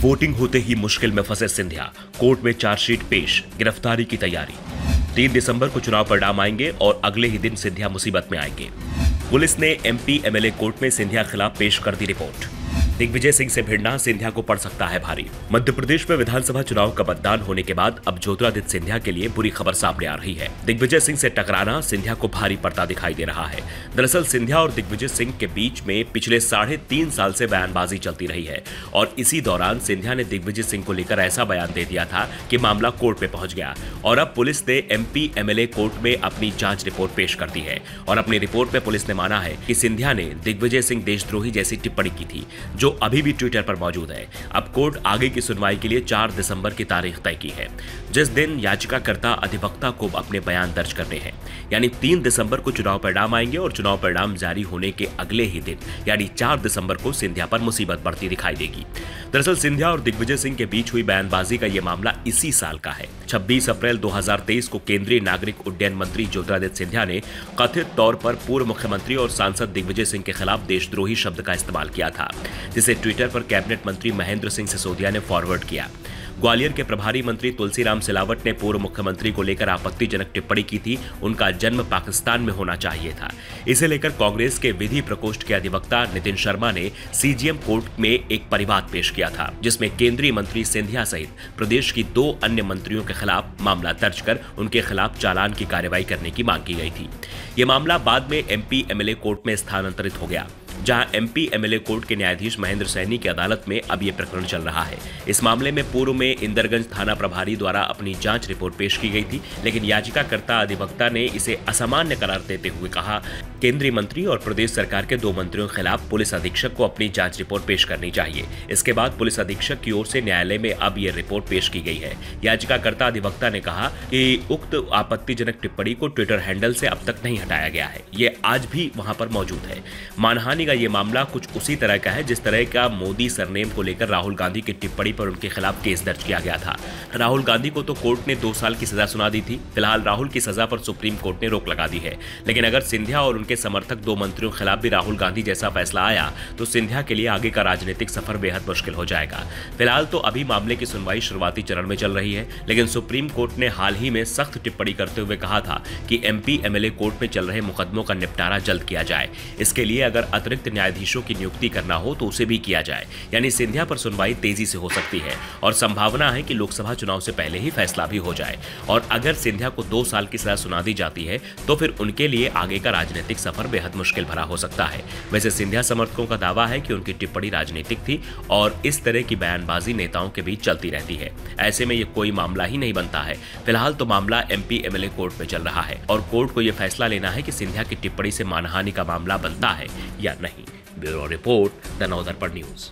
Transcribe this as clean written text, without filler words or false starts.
Voting होते ही मुश्किल में फंसे सिंधिया, कोर्ट में चार्जशीट पेश, गिरफ्तारी की तैयारी। 3 दिसंबर को चुनाव परिणाम आएंगे और अगले ही दिन सिंधिया मुसीबत में आएंगे। पुलिस ने एमपी एमएलए कोर्ट में सिंधिया खिलाफ पेश कर दी रिपोर्ट। दिग्विजय सिंह से भिड़ना सिंधिया को पड़ सकता है भारी। मध्य प्रदेश में विधानसभा चुनाव का मतदान होने के बाद अब ज्योतिरादित्य सिंधिया के लिए बुरी खबर सामने आ रही है। दिग्विजय सिंह से टकराना सिंधिया को भारी पड़ता दिखाई दे रहा है। दरअसल सिंधिया और दिग्विजय सिंह के बीच में पिछले 3.5 साल से बयानबाजी चलती रही है और इसी दौरान सिंधिया ने दिग्विजय सिंह को लेकर ऐसा बयान दे दिया था कि मामला कोर्ट में पहुंच गया और अब पुलिस ने एमपी एमएलए कोर्ट में अपनी जांच रिपोर्ट पेश कर दी है। और अपनी रिपोर्ट में पुलिस ने माना है कि सिंधिया ने दिग्विजय सिंह देशद्रोही जैसी टिप्पणी की थी, जो अभी भी ट्विटर पर मौजूद है। अब कोर्ट आगे की सुनवाई के लिए 4 दिसंबर की तारीख तय की है, जिस दिन याचिकाकर्ता अधिवक्ता को अपने बयान दर्ज करने हैं। यानी 3 दिसंबर को चुनाव परिणाम आएंगे और चुनाव परिणाम जारी होने के अगले ही दिन यानी 4 दिसंबर को सिंधिया पर मुसीबत बढ़ती दिखाई देगी। दरअसल सिंधिया और दिग्विजय सिंह के बीच हुई बयानबाजी का यह मामला इसी साल का है। 26 अप्रैल 2023 को केंद्रीय नागरिक उड्डयन मंत्री ज्योतिरादित्य सिंधिया ने कथित तौर पर पूर्व मुख्यमंत्री और सांसद दिग्विजय सिंह के खिलाफ देशद्रोही शब्द का इस्तेमाल किया था, जिसे ट्विटर पर कैबिनेट मंत्री महेंद्र सिंह सिसोदिया ने फॉरवर्ड किया। ग्वालियर के प्रभारी मंत्री तुलसीराम सिलावट ने पूर्व मुख्यमंत्री को लेकर आपत्तिजनक टिप्पणी की थी। उनका जन्म पाकिस्तान में होना चाहिए था। इसे लेकर कांग्रेस के विधि प्रकोष्ठ के अधिवक्ता नितिन शर्मा ने सीजीएम कोर्ट में एक परिवाद पेश किया था, जिसमें केंद्रीय मंत्री सिंधिया सहित प्रदेश की 2 अन्य मंत्रियों के खिलाफ मामला दर्ज कर उनके खिलाफ चालान की कार्रवाई करने की मांग की गई थी। यह मामला बाद में एमपी एमएलए कोर्ट में स्थानांतरित हो गया, जहां एमपी एमएलए कोर्ट के न्यायाधीश महेंद्र सैनी की अदालत में अब यह प्रकरण चल रहा है। इस मामले में पूर्व में इंदरगंज थाना प्रभारी द्वारा अपनी जांच रिपोर्ट पेश की गई थी, लेकिन याचिकाकर्ता अधिवक्ता ने इसे असामान्य करार देते हुए कहा, केंद्रीय मंत्री और प्रदेश सरकार के 2 मंत्रियों के खिलाफ पुलिस अधीक्षक को अपनी जांच रिपोर्ट पेश करनी चाहिए। इसके बाद पुलिस अधीक्षक की ओर से न्यायालय में अब यह रिपोर्ट पेश की गई है। याचिकाकर्ता अधिवक्ता ने कहा कि उक्त आपत्तिजनक टिप्पणी को ट्विटर हैंडल से अब तक नहीं हटाया गया है, ये आज भी वहां पर मौजूद है। मानहानि का ये मामला कुछ उसी तरह का है जिस तरह का मोदी सरनेम को लेकर राहुल गांधी की टिप्पणी पर उनके खिलाफ केस दर्ज किया गया था। राहुल गांधी को तो कोर्ट ने 2 साल की सजा सुना दी थी। फिलहाल राहुल की सजा पर सुप्रीम कोर्ट ने रोक लगा दी है, लेकिन अगर सिंधिया और उनके समर्थक 2 मंत्रियों के खिलाफ भी राहुल गांधी जैसा फैसला आया तो सिंधिया के लिए आगे का राजनीतिक सफर बेहद मुश्किल हो जाएगा। फिलहाल तो अभी मामले की सुनवाई शुरुआती चरण में चल रही है, लेकिन सुप्रीम कोर्ट ने हाल ही में सख्त टिप्पणी करते हुए कहा था कि एमपी एमएलए कोर्ट में चल रहे मुकदमों का निपटारा जल्द किया जाए। इसके लिए अगर अतिरिक्त न्यायाधीशों की नियुक्ति करना हो तो उसे भी किया जाए। यानी सिंधिया पर सुनवाई तेजी से हो सकती है और संभावना है कि लोकसभा चुनाव से पहले ही फैसला भी हो जाए। और अगर सिंधिया को 2 साल की सजा सुना दी जाती है तो फिर उनके लिए आगे का राजनीतिक सफर बेहद मुश्किल भरा हो सकता है। वैसे सिंधिया समर्थकों का दावा है कि उनकी टिप्पणी राजनीतिक थी और इस तरह की बयानबाजी नेताओं के बीच चलती रहती है। ऐसे में ये कोई मामला ही नहीं बनता है। फिलहाल तो मामला एमपी एमएलए कोर्ट में चल रहा है और कोर्ट को यह फैसला लेना है कि सिंधिया की टिप्पणी से मानहानि का मामला बनता है या नहीं। Bureau report, the Navdarpan news.